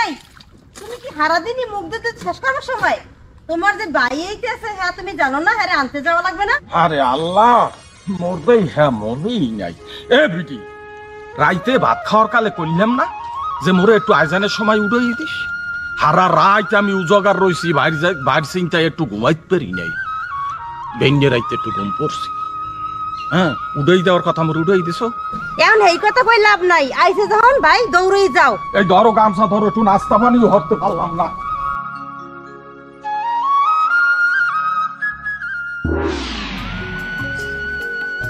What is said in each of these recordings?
এই তুমি কি সারাদিনই মুখ দিতে শেষ করার সময় তোমার যে ভাই এইতেছে হ্যাঁ তুমি জানো না হ্যাঁ আনতে যাওয়া লাগবে না? আরে আল্লাহ মরবেই হ্যাঁ মনেই নাই। এ বিটি রাইতে ভাত খাওয়ার কালে করলাম না যে মোরে একটু আজানের সময় উড়াই দিস। সারা রাত আমি উজগার রয়েছি, বাইর চিন্তায় একটু ঘুমাইতে পারি নাই। ভেঙে রাইতে একটু ঘুম পড়ছি। হ্যাঁ উড়াই দেওয়ার কথা মোর উড়াই দিছ। এখন এই কথা কই লাভ নাই, আইছে যখন ভাই দৌড়েই যাও। এই ধরো গামছা ধরো, একটু নাস্তা পানিও হতে পারলাম না।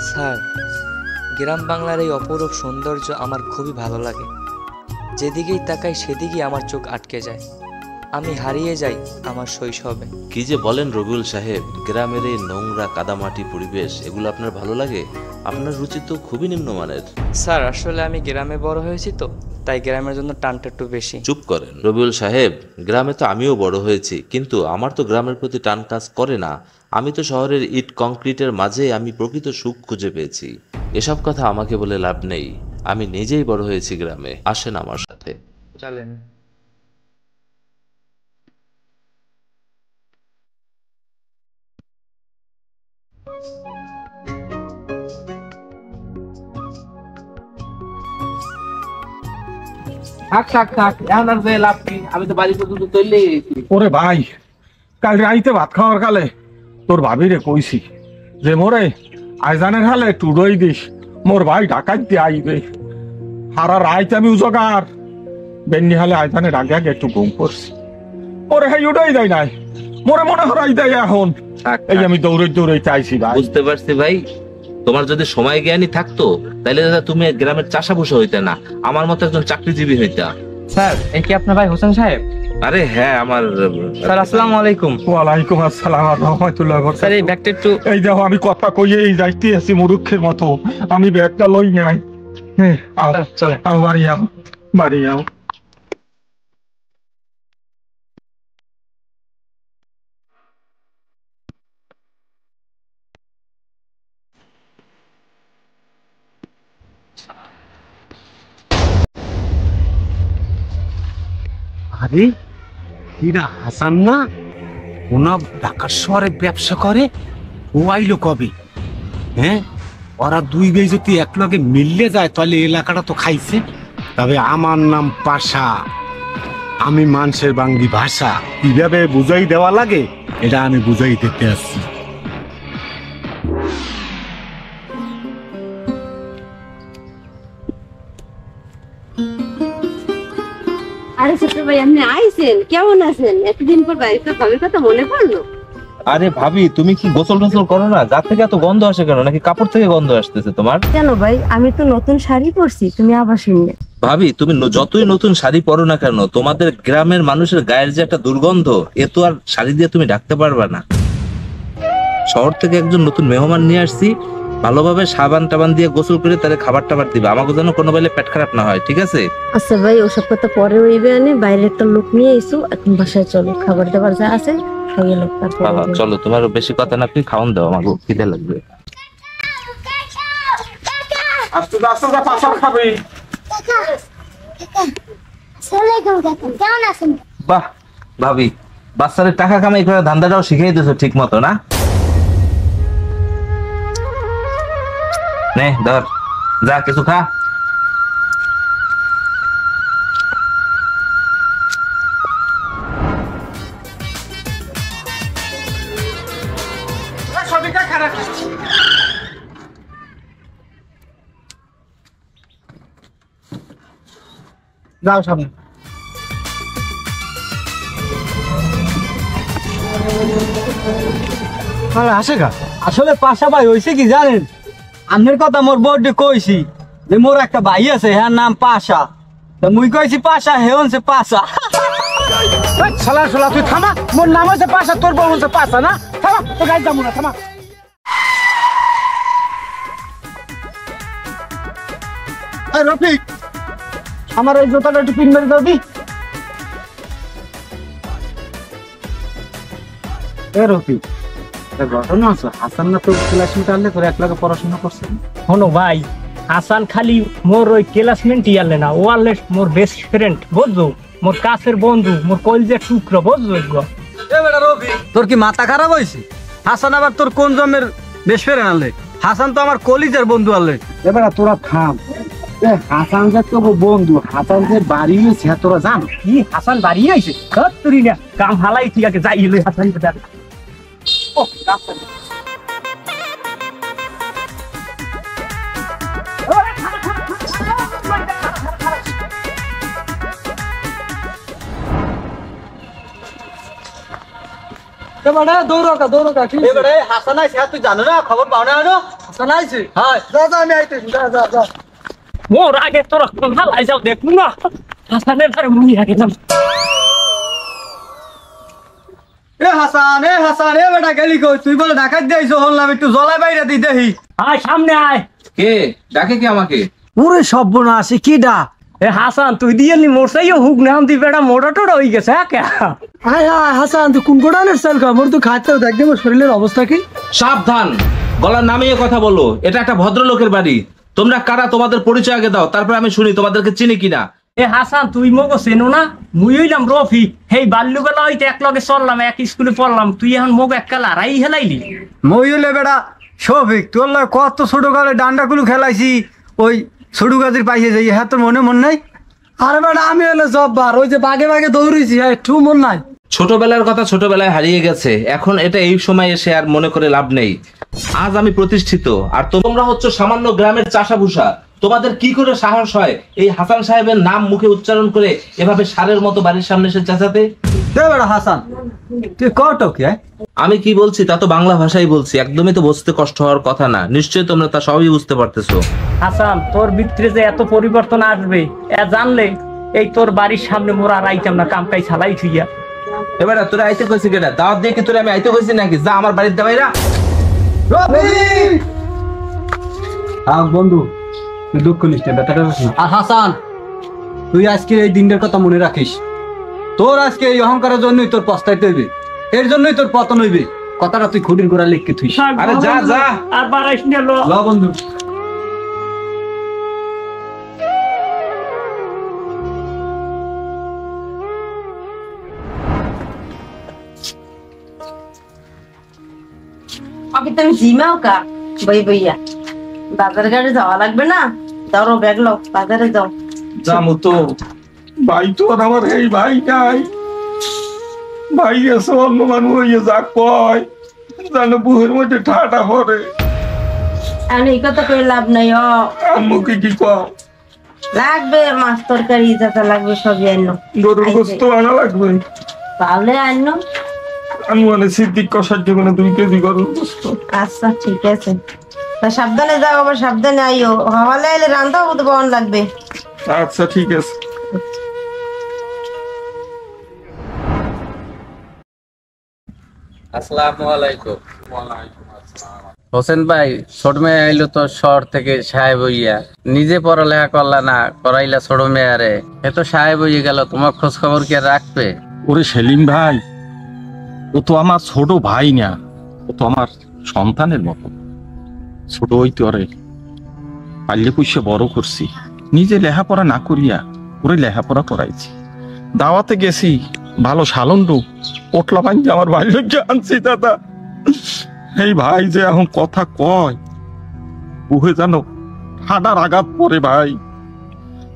স্যার, গ্রাম বাংলার এই অপরূপ সৌন্দর্য আমার খুবই ভালো লাগে। যেদিকেই তাকাই সেদিকেই আমার চোখ আটকে যায়। আমি হারিয়ে যাই আমার শৈশবে। কি যে বলেন রবিউল সাহেব, গ্রামের এই নোংরা কাদামাটি পরিবেশ এগুলো আপনার ভালো লাগে? আপনার রুচি তো খুবই নিম্নমানের। স্যার, আসলে আমি গ্রামে বড় হয়েছি তো, তাই গ্রামের জন্য টানটা একটু বেশি। চুপ করেন রবিউল সাহেব, গ্রামে তো আমিও বড় হয়েছি, কিন্তু আমার তো গ্রামের প্রতি টান কাজ করে না। আমি তো শহরের ইট কংক্রিটের মাঝে আমি প্রকৃত সুখ খুঁজে পেয়েছি। এসব কথা আমাকে বলে লাভ নেই, আমি নিজেই বড় হয়েছি গ্রামে। আসেন আমার সাথে। চলেন। আমি তো বাড়ি পর্যন্ত চললেই গেছি। ওরে ভাই, কাল রাইতে ভাত খাওয়ার কালে তোর ভাবিরে কইছি যে মোরে আইজানের হালে একটু উড়াই দিস, মোর ভাই ঢাকায় দিয়ে আইবে। সারা রাইতে আমি উজগার বেন্নি হালে আইজানে ডাকে আগে একটু ঘুম পড়ছি। ওরে হ্যাঁ উড়াই দেয় নাই, মোরে মনে হরাই দেয় এখন। এই আমি দৌড়ে দৌড়ে চাইছি ভাই। বুঝতে পারছি ভাই, তোমার যদি সময় জ্ঞানী থাকতো তাহলে দাদা তুমি গ্রামের চাষা বসে হইতে না, আমার মতো একজন চাকরিজীবী হইতা। স্যার, এই কি আপনার ভাই হোসেন সাহেব? আরে হ্যাঁ আমার। স্যার আসসালামু আলাইকুম। ওয়ালাইকুম আসসালাম ওয়া রাহমাতুল্লাহি ওয়া বারাকাতুহু। স্যার এই ব্যাগটা একটু। এই দেখো আমি কথা কইয়েই যাইতে আছি মুরুক্ষের মতো, আমি ব্যাগটা লই নাই। হ্যাঁ চলে আও বাড়ি আও, বাড়ি আও। আরে এরা হাসান না? ওনা ঢাকার শহরে ব্যবসা করে, ও আইলো কবে? হ্যাঁ, ওরা দুই ভাই যদি একলগে মিললে যায় তাহলে এলাকাটা তো খাইছে। তবে আমার নাম পাশা, আমি মানুষের বাঙ্গি ভাষা কিভাবে বুঝাই দেওয়া লাগে এটা আমি বুঝাই দিতে আসছি। আরে ছোট ভাই আপনি আইছেন, কেমন আছেন? এতদিন পর বাড়িতে ভাবির কথা মনে পড়লো। আরে ভাবি, তুমি কি গোসল টোসল করো না? যা থেকে এত গন্ধ আসে কেন? নাকি কাপড় থেকে গন্ধ আসতেছে তোমার? কেন ভাই, আমি তো নতুন শাড়ি পরছি, তুমি আবার শুনলে। ভাবি, তুমি যতই নতুন শাড়ি পরো না কেন, তোমাদের গ্রামের মানুষের গায়ের যে একটা দুর্গন্ধ, এ তো আর শাড়ি দিয়ে তুমি ঢাকতে পারবে না। শহর থেকে একজন নতুন মেহমান নিয়ে আসছি, ভালোভাবে সাবান টাবান দিয়ে গোসল করে তাদের খাবার টাবার দিবে, আমাকে যেন কোনো বেলে পেট খারাপ না হয়, ঠিক আছে? আচ্ছা ভাই, ওসব কথা পরে হইবে, আনে বাইরে একটা লোক নিয়ে এসো, এখন বাসায় চলো, খাবার দাবার যা আছে খাইয়ে লোক। চলো, তোমার বেশি কথা না, তুই খাওয়ান দাও, আমাকে খিদে লাগবে। আস্তে আস্তে পাশা খাবি। কেমন আছেন? বাহ ভাবি, বাচ্চাদের টাকা কামাই করে ধান্দাটাও শিখিয়ে দিছো ঠিক মতো না? নে ধর, যা কিছু খা। যাও সামনে। আসলে পাশা ভাই হয়েছে কি জানেন, আপনার কথা মোর বড়ে কইছি যে মোর একটা ভাই আছে, হ্যাঁ নাম পাশা, মুই কইছি পাশা, হে হচ্ছে পাশা। শালা শালা তুই থামা, মোর নাম হচ্ছে পাশা, তোর বউ হচ্ছে পাশা না? থামা, তো গাড়ি যাবো না, থামা। রফিক, আমার এই জুতাটা একটু পিন মেরে দাও দি। রফিক, ঘটনা আছে হাসান না তো ক্লাসমেট আনলে তোর এক লাখে পড়াশোনা করছে। শোনো ভাই, হাসান খালি মোর ওই ক্লাসমেট ইয়ালে না, ও আলে মোর বেস্ট ফ্রেন্ড, বুঝছো? মোর কাছের বন্ধু, মোর কলজের টুকরো, বুঝছো? তোর কি মাথা খারাপ হয়েছে? হাসান আবার তোর কোন জন্মের বেশ ফেরে আনলে? হাসান তো আমার কলিজার বন্ধু আনলে। এবার তোরা থাম। হাসান যে তোর বন্ধু, হাসান যে বাড়ি হয়েছে তোরা জান? কি হাসান বাড়ি আইছে? তুই না কাম হালাই ঠিক আছে, যাই এলো হাসান। ও হাসান আইছে, তুই জানো না? খবর পাও না? হাসান আইছে। আমি আইতেছি, যা। মোর আগে তোরা কোন হালাই যাও দেখুন না, হাসানের ধারে মুই আগে যাম। হাসান বেটা গেলি কই? তুই বলে ঢাকায় দিয়েছো, হলাম একটু জলাই বাইরে দিই দেখি। আয় সামনে আয়। কে ডাকে কে আমাকে? ওরে সর্বনাশ, কি ডা? এ হাসান তুই দিয়ে নি মোর সাইও হুক নাম দি বেটা মোটা টোটা হই গেছে। হ্যাঁ হায় হাসান, তুই কোন গোডানের সেল খা? মোর তো খাইতে দেখবে মোর শরীরের অবস্থা কি? সাবধান, গলা নামিয়ে কথা বলো। এটা একটা ভদ্রলোকের বাড়ি। তোমরা কারা? তোমাদের পরিচয় আগে দাও, তারপর আমি শুনি তোমাদেরকে চিনি কিনা। এ হাসান তুই মগো চেনো না? মুই হইলাম রফি। হেই বাল্যবেলা হইতে এক লগে চললাম, এক স্কুলে পড়লাম। তুই এখন মগ এক কাল আড়াই হেলাইলি। মই হইলে বেটা শফিক, তোর লগে কত ছোট কালে ডান্ডাগুলো খেলাইছি, ওই ছোট গাছের পাইছে যাই। হ্যাঁ তোর মন নাই? আরে বেটা আমি হলে জব্বার, ওই যে বাগে বাগে দৌড়েছি, হ্যাঁ একটু মন নাই। ছোটবেলার কথা ছোটবেলায় হারিয়ে গেছে, এখন এটা এই সময় এসে আর মনে করে লাভ নেই। আজ আমি প্রতিষ্ঠিত, আর তোমরা হচ্ছে সামান্য গ্রামের চাষাভুষা। তোমাদের কি করে সাহস হয় এই হাসান সাহেবের নাম মুখে উচ্চারণ করে এভাবে সারের মতো বাড়ির সামনে এসে চেঁচাতে? হাসান তুই কত কি? আমি কি বলছি তা তো বাংলা ভাষাই বলছি, একদমই তো বুঝতে কষ্ট হওয়ার কথা না। নিশ্চয়ই তোমরা তা সবই বুঝতে পারতেছো। হাসান তোর ভিতরে যে এত পরিবর্তন আসবে এ জানলে এই তোর বাড়ির সামনে মোরা আর আইতাম না, কামটাই ছালাই থুইয়া। এবার তোরা আইতে কইছি কেটা? দাওয়াত দিয়ে কি তোরা আমি আইতে কইছি নাকি? যা আমার বাড়ির দাবাইরা। বন্ধু তুই দুঃখ নিস না, ব্যাপারটা আর হাসান তুই আজকে এই দিনটার কথা মনে রাখিস। তোর আজকে এই অহংকারের জন্যই তোর পস্তাইতে হইবে, এর জন্যই তোর পতন হইবে। কথাটা তুই খুঁটির গোড়া লিখকে তুই। আরে যা যা, আর বাড়াইস না। ল বন্ধু। আগে তুমি জিমাও কা বইয়া বাজার গাড়ি যাওয়া লাগবে না? ধরো ব্যাগ লো, বাজারে যাও। যাবো তো, ভাই তো আর আমার এই ভাই নাই। ভাই গেছে অন্য মানুষ হইয়ে যা কয় জানো, বুহের মধ্যে ঠাটা পরে। এখন এই কথা কই লাভ নাই। আম্মুকে কি কও? লাগবে মাছ তরকারি যাতা লাগবে সবই আনো। গরুর গোস্ত আনা লাগবে, তাহলে আনো। আমি মানে সিদ্দিক কষার জন্য 2 কেজি গরুর গোস্ত। আচ্ছা ঠিক আছে, তা সাবধানে যাও, আবার সাবধানে আইও। হওয়ালে এলে রান্নাও তো বহন লাগবে। আচ্ছা ঠিক আছে। আসসালামু আলাইকুম। হোসেন ভাই, ছোট মেয়ে আইলো তো শহর থেকে সাহেব হইয়া, নিজে পড়ালেখা করলা না, করাইলা ছোট মেয়ারে। এ তো সাহেব হইয়া গেল, তোমার খোঁজ খবর কে রাখবে? ওরে সেলিম ভাই, ও তো আমার ছোট ভাই না, ও তো আমার সন্তানের মতো। ছোট হইতে ওরে পাল্লে পুষে বড় করছি, নিজে লেখাপড়া না করিয়া ওরে লেখাপড়া করাইছি। দাওয়াতে গেছি, ভালো সালন্ডু পোটলা পাঞ্জি আমার বাড়িকে আনছি দাদা। এই ভাই যে এখন কথা কয়, বুহে জানো ঠাডার আঘাত পরে ভাই।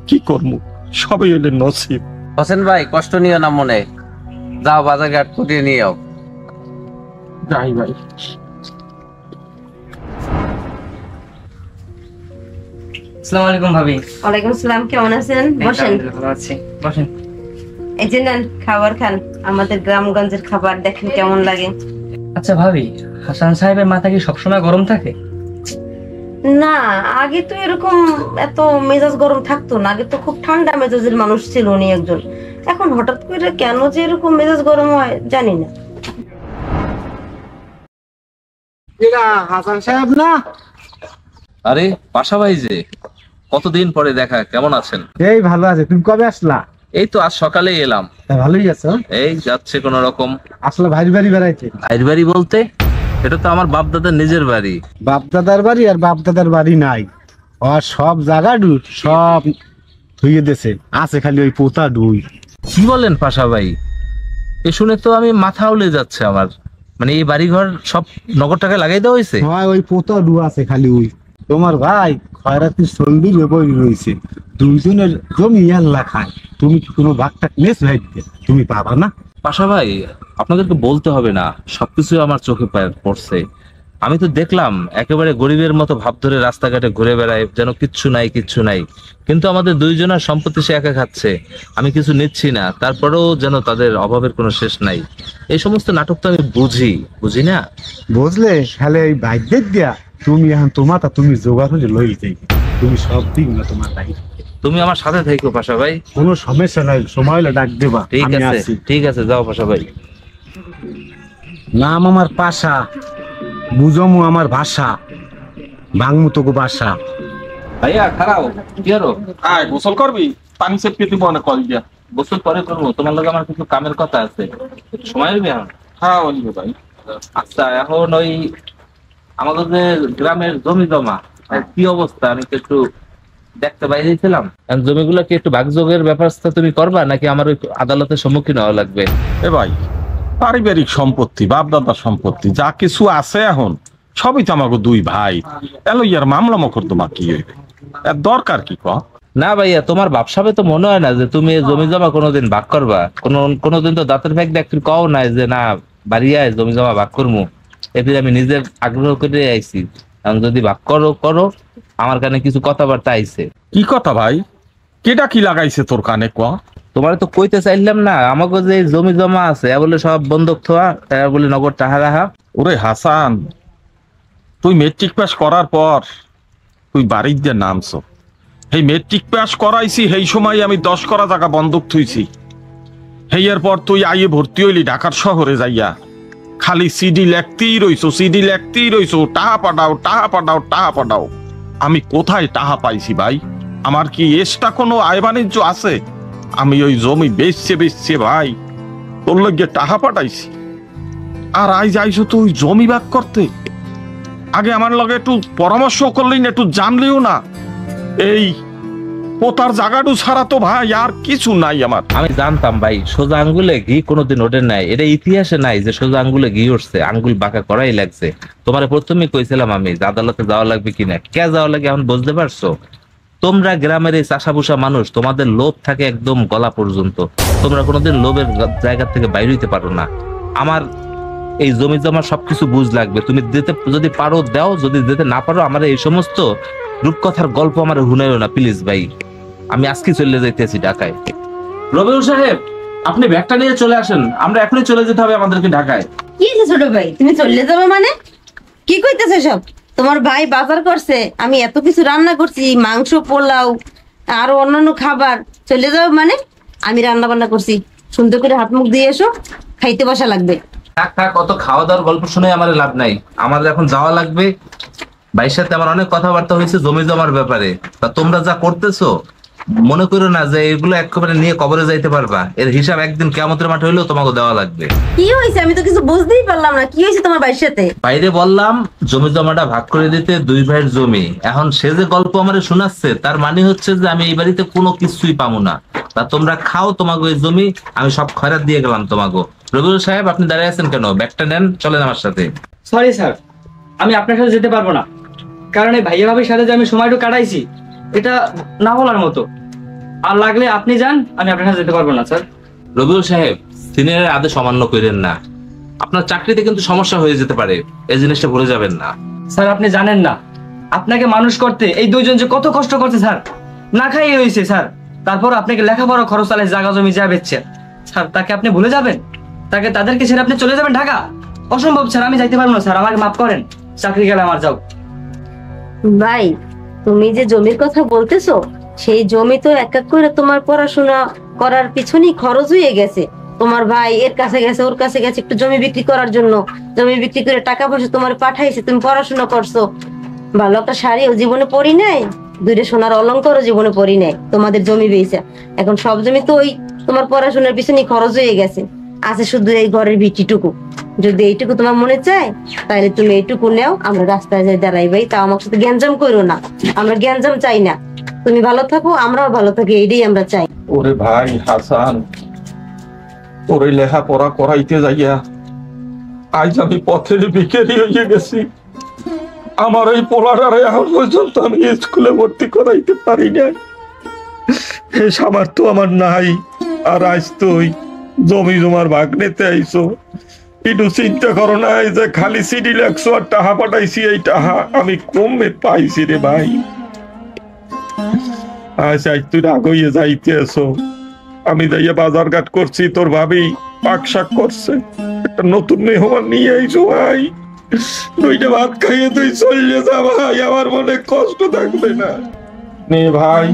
কি করবো, সবই এলে নসিব। হোসেন ভাই কষ্ট নিও না মনে, যাও বাজার ঘাট কুটিয়ে নিও। যাই ভাই। আসসালামু আলাইকুম ভাবি। ওয়ালাইকুম আসসালাম, কেমন আছেন? বসেন। ভালো আছি, বসেন। এই যে নেন খাবার খান, আমাদের গ্রামগঞ্জের খাবার দেখেন কেমন লাগে। আচ্ছা ভাবি, হাসান সাহেবের মাথা কি সবসময় গরম থাকে? না, আগে তো এরকম এত মেজাজ গরম থাকতো না। আগে তো খুব ঠান্ডা মেজাজের মানুষ ছিল উনি একজন। এখন হঠাৎ করে কেন যে এরকম মেজাজ গরম হয় জানি না। হাসান সাহেব না? আরে পাশা ভাই যে, কতদিন পরে দেখা, কেমন আছেন? এই ভালো আছে। তুমি কবে আসলা? এই তো আজ সকালেই এলাম। ভালোই আছো? এই যাচ্ছে কোন রকম। আসলে ভাইয়ের বাড়ি বেড়াইছে। ভাইয়ের বাড়ি বলতে? এটা তো আমার বাপ দাদার নিজের বাড়ি। বাপ দাদার বাড়ি আর বাপ দাদার বাড়ি নাই, আর সব জায়গা সব ধুয়ে দিয়েছে, আছে খালি ওই পোতা ডুই। কি বলেন পাশা ভাই? এ শুনে তো আমি মাথা উলে যাচ্ছে আমার। মানে এই বাড়িঘর সব নগদ টাকা লাগাই দেওয়া হয়েছে? হয় ওই পোতা ডু আছে খালি ওই। তোমার ভাই খয়রাতির সন্ধির বই রয়েছে, দুইজনের জমি আল্লাহ খায়। তুমি কি কোনো ভাগটা নেস ভাই? তুমি পাবা না। পাশা ভাই, আপনাদেরকে বলতে হবে না, সবকিছু আমার চোখে পড়ছে। আমি তো দেখলাম একেবারে গরিবের মতো ভাব ধরে রাস্তাঘাটে ঘুরে বেড়ায়, যেন কিচ্ছু নাই কিচ্ছু নাই। কিন্তু আমাদের দুইজনের সম্পত্তি সে একা খাচ্ছে, আমি কিছু নিচ্ছি না, তারপরেও যেন তাদের অভাবের কোনো শেষ নাই। এই সমস্ত নাটক তো আমি বুঝি না। বুঝলে খালি এই ভাগ্যের দিয়া তুমি এখন তোমাটা তুমি জোগাড় হলে লই যাই, তুমি সব দিক না তোমার দায়িত্ব। তুমি আমার সাথে থাকো পাশা ভাই। কোনো সমস্যা নাই, সময় হলে ডাক দেবা। ঠিক আছে ঠিক আছে, যাও পাশা ভাই। নাম আমার পাশা, বুঝমু আমার ভাষা, বাংমু তোকে বাসা। ভাইয়া খারাও কি আরো? আয় গোসল করবি? পানি সেট পেতে বনে কল দিয়া। গোসল পরে করবো, তোমার লগে আমার কিছু কামের কথা আছে, সময় হবে এখন? হ্যাঁ বলবো ভাই। আচ্ছা, এখন ওই আমাদের যে গ্রামের জমি জমা কি অবস্থা, আমি তো একটু দেখতে বাইরেছিলাম। জমিগুলো কি একটু ভাগযোগের ব্যবস্থা তুমি করবা, নাকি আমার ওই আদালতের সম্মুখীন হওয়া লাগবে? এ ভাই, পারিবারিক সম্পত্তি, বাপ দাদার সম্পত্তি যা কিছু আছে এখন সবই তো আমাকে দুই ভাই। এলো ইয়ার মামলা মকদ্দমা কি হইবে? এর দরকার কি ক? না ভাইয়া, তোমার ব্যবসাবে তো মনে হয় না যে তুমি জমি জমা কোনোদিন ভাগ করবা। কোনোদিন তো দাঁতের ভাগ দেখতে কও নাই যে না বাড়িয়ায় জমি জমা ভাগ করবো। এবার আমি নিজের আগ্রহ করে আইছি, এখন যদি ভাগ করো আমার কানে কিছু কথাবার্তা আইছে। কি কথা ভাই? কেটা কি লাগাইছে তোর কানে ক? তোমার তো কইতে চাইলাম না, আমাকে যে জমি জমা আছে বলে সব বন্ধক থোয়া, তারা বলে নগদ টাকা রাখা। ওরে হাসান, তুই মেট্রিক পাস করার পর তুই বাড়ির দিয়ে নামছো। এই মেট্রিক পাস করাইছি, সেই সময় আমি 10 করা টাকা বন্ধক থুইছি। হেয়ার পর তুই আইয়ে ভর্তি হইলি ঢাকার শহরে যাইয়া, খালি সিডি লেখতেই রইছো, টাহা পাঠাও। আমি কোথায় টাহা পাইছি ভাই? আমার কি এক্সট্রা কোনো আয় বাণিজ্য আছে? আমি ওই জমি বেচছে ভাই তোর লগে টাহা পাঠাইছি। আর আই যাইছো তুই জমি ভাগ করতে, আগে আমার লগে একটু পরামর্শ করলি না, একটু জানলিও না। এই পোতার জায়গাটু ছাড়া তো ভাই আর কিছু নাই আমার। আমি জানতাম ভাই, সোজা আঙ্গুলে ঘি কোনোদিন ওঠে নাই, এটা ইতিহাসে নাই যে সোজা আঙ্গুলে ঘি উঠছে, আঙ্গুল বাঁকা করাই লাগছে। তোমার প্রথমে কইছিলাম আমি যে আদালতে যাওয়া লাগবে কিনা, কে যাওয়া লাগে এখন বুঝতে পারছো? তোমরা গ্রামের এই চাষাভুষা মানুষ, তোমাদের লোভ থাকে একদম গলা পর্যন্ত, তোমরা কোনোদিন লোভের জায়গা থেকে বাইরে হইতে পারো না। আমার এই জমি জমা সবকিছু বুঝ লাগবে, তুমি দিতে যদি পারো দাও, যদি দিতে না পারো আমার এই সমস্ত রূপকথার গল্প আমার শুনাইও না প্লিজ ভাই। আমি আজকে চলে যাইতেছি ঢাকায়। রবিউল সাহেব, আপনি ব্যাগটা নিয়ে চলে আসেন, আমরা এখনই চলে যেতে হবে আমাদেরকে ঢাকায়। কি ছোট ভাই, তুমি চলে যাবে মানে? কি কইতেছে সব? তোমার ভাই বাজার করছে, আমি এত কিছু রান্না করছি, মাংস, পোলাও আর অন্যান্য খাবার, চলে যাবে মানে? আমি রান্না বান্না করছি, সুন্দর করে হাত মুখ দিয়ে এসো, খাইতে বসা লাগবে। থাক, অত খাওয়া দাওয়ার গল্প শুনে আমার লাভ নাই, আমাদের এখন যাওয়া লাগবে। ভাইয়ের সাথে আমার অনেক কথাবার্তা হয়েছে জমি জমার ব্যাপারে। তা তোমরা যা করতেছো মনে করো না যে এগুলো একেবারে নিয়ে কবরে যাইতে পারবা, এর হিসাব একদিন কিয়ামতের মাঠে হইলেও তোমাকে দেওয়া লাগবে। কি হয়েছে আমি তো কিছু বুঝতেই পারলাম না, কি হয়েছে তোমার ভাইয়ের সাথে? বাইরে বললাম জমি জমাটা ভাগ করে দিতে, দুই ভাইয়ের জমি। এখন সে যে গল্প আমারে শোনাচ্ছে তার মানে হচ্ছে যে আমি এই বাড়িতে কোনো কিছুই পাবো না। তা তোমরা খাও তোমাকে ওই জমি, আমি সব খয়রাত দিয়ে গেলাম তোমাকে। রবিউল সাহেব, আপনি দাঁড়িয়ে আছেন কেন? ব্যাগটা নেন, চলেন আমার সাথে। সরি স্যার, আমি আপনার সাথে যেতে পারবো না, কারণ এই ভাইয়া ভাবির সাথে যে আমি সময়টুকু কাটাইছি এটা না বলার মতো। আর লাগলে আপনি যান, আমি আপনার সাথে যেতে পারবো না স্যার। রবিউল সাহেব, সিনিয়রের আদেশ অমান্য করেন না, আপনার চাকরিতে কিন্তু সমস্যা হয়ে যেতে পারে, এই জিনিসটা ভুলে যাবেন না। স্যার আপনি জানেন না, আপনাকে মানুষ করতে এই দুইজন যে কত কষ্ট করছে স্যার, না খাইয়ে হয়েছে স্যার। তারপর আপনাকে লেখাপড়া খরচ চালে জায়গা জমি যা বেচছে স্যার, তাকে আপনি ভুলে যাবেন? তাদেরকে ছেড়ে আপনি চলে যাবেন ঢাকা? অসম্ভব স্যার, আমি যাইতে পারবো না স্যার, আমাকে মাফ করেন, চাকরি গেলে আমার যাও। ভাই, তুমি যে জমির কথা বলতেছো, সেই জমি তো এক এক করে তোমার পড়াশোনা করার পিছনেই খরচ হয়ে গেছে। তোমার ভাই এর কাছে গেছে, ওর কাছে গেছে একটু জমি বিক্রি করার জন্য, জমি বিক্রি করে টাকা পয়সা তোমার পাঠাইছে, তুমি পড়াশোনা করছো, ভালো একটা শাড়িও জীবনে পরি নাই, দুইটা সোনার অলংকারও জীবনে পরি নাই, তোমাদের জমি বেচা। এখন সব জমি তো ওই তোমার পড়াশোনার পিছনে খরচ হয়ে গেছে, আছে শুধু এই ঘরের ভিটিটুকু। যদি এইটুকু তোমার মনে চায় তাহলে তুমি এইটুকু নেও, আমরা রাস্তায় যাই দাঁড়াই ভাই, তাও আমার সাথে গ্যাঞ্জাম করো না, আমরা গ্যাঞ্জাম চাই না, তুমি ভালো থাকো আমরাও ভালো থাকি, এইটাই আমরা চাই। ওরে ভাই হাসান, ওরে লেখাপড়া করাইতে যাইয়া আজ আমি পথের ভিখারি হয়ে গেছি। আমার এই পোলাটারে এখন পর্যন্ত আমি স্কুলে ভর্তি করাইতে পারি না, এ সামর্থ্য আমার নাই। আর আজ তুই জমি জমার ভাগ নিতে আইসো, একটু চিন্তা করো না যে খালি সিডি লেখছো আর টাহা পাঠাইছি, এই টাহা আমি কমে পাইছি রে ভাই। আজ তুই রাগ হইয়ে যাইতে এসো, আমি যাইয়া বাজার ঘাট করছি, তোর ভাবি পাক শাক করছে, একটা নতুন মেহমান নিয়ে আইসো ভাই, দুইটা ভাত খাইয়ে তুই চলে যা ভাই, আমার মনে কষ্ট থাকবে না। নে ভাই,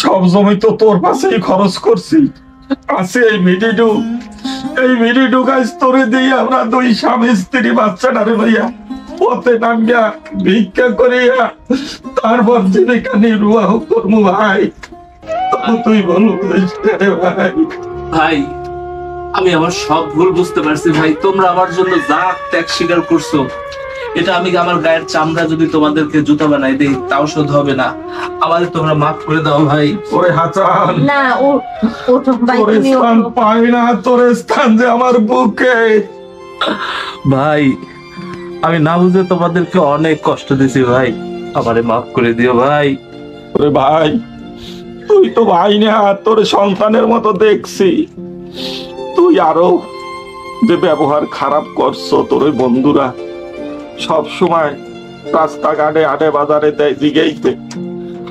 সব জমি তো তোর পাশেই খরচ করছি, আছে এই মিডিডু গাছ তোরে দিয়ে আমরা দুই স্বামী স্ত্রী বাচ্চাটারে ভাইয়া পথে নামিয়া ভিক্ষা করিয়া তারপর জীবিকা নির্বাহ করবো ভাই। তুই বলো ভাই। ভাই আমি আমার সব ভুল বুঝতে পারছি ভাই, তোমরা আমার জন্য যা ত্যাগ স্বীকার করছো, এটা আমি আমার গায়ের চামড়া যদি তোমাদেরকে জুতা বানাই দেই তাও শোধ হবে না, আমাদের তোমরা মাফ করে দাও ভাই। ওরে হাসান, না ওঠো ভাই, তোর তুমি স্থান পাই না, তোর স্থান যে আমার বুকে। ভাই আমি না বুঝে তোমাদেরকে অনেক কষ্ট দিছি ভাই, আমারে মাফ করে দিও ভাই। ওরে ভাই, তুই তো ভাই না, তোর সন্তানের মতো দেখছি, তুই আরো যে ব্যবহার খারাপ করছো, তোর ওই বন্ধুরা সব সময় রাস্তাঘাটে আটে বাজারে দেয় জিগেইতে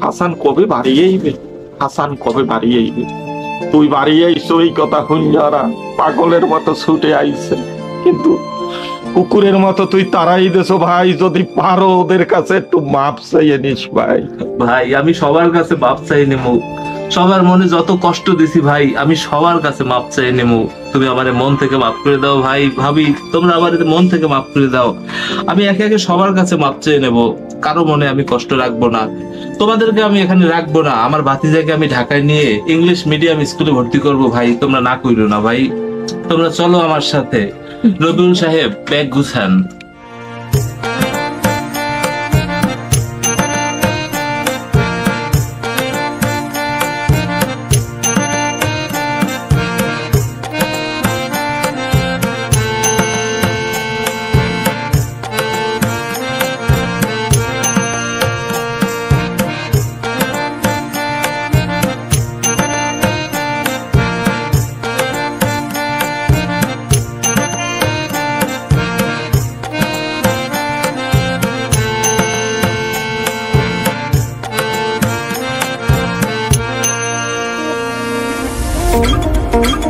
হাসান কবে বাড়ি আইবে, হাসান কবে বাড়ি আইবে। তুই বাড়ি আইছো এই কথা শুনজারা পাগলের মতো ছুটে আইছে, কিন্তু কুকুরের মতো তুই তারাই দেছো ভাই। যদি পারো ওদের কাছে একটু মাপ চাইয়ে নিস ভাই। ভাই আমি সবার কাছে মাপ চাই নেবো, সবার মনে যত কষ্ট দিছি ভাই আমি সবার কাছে মাপ চাই নেবো, তুমি আমার মন থেকে মাফ করে দাও ভাই। ভাবি তোমরা আমার মন থেকে মাফ করে দাও, আমি একে একে সবার কাছে মাপ চেয়ে নেবো, কারো মনে আমি কষ্ট রাখবো না, তোমাদেরকে আমি এখানে রাখবো না, আমার ভাতিজাকে আমি ঢাকায় নিয়ে ইংলিশ মিডিয়াম স্কুলে ভর্তি করবো ভাই, তোমরা না কইরো না ভাই, তোমরা চলো আমার সাথে। রবিউল সাহেব ব্যাগ গুছান। Thank you.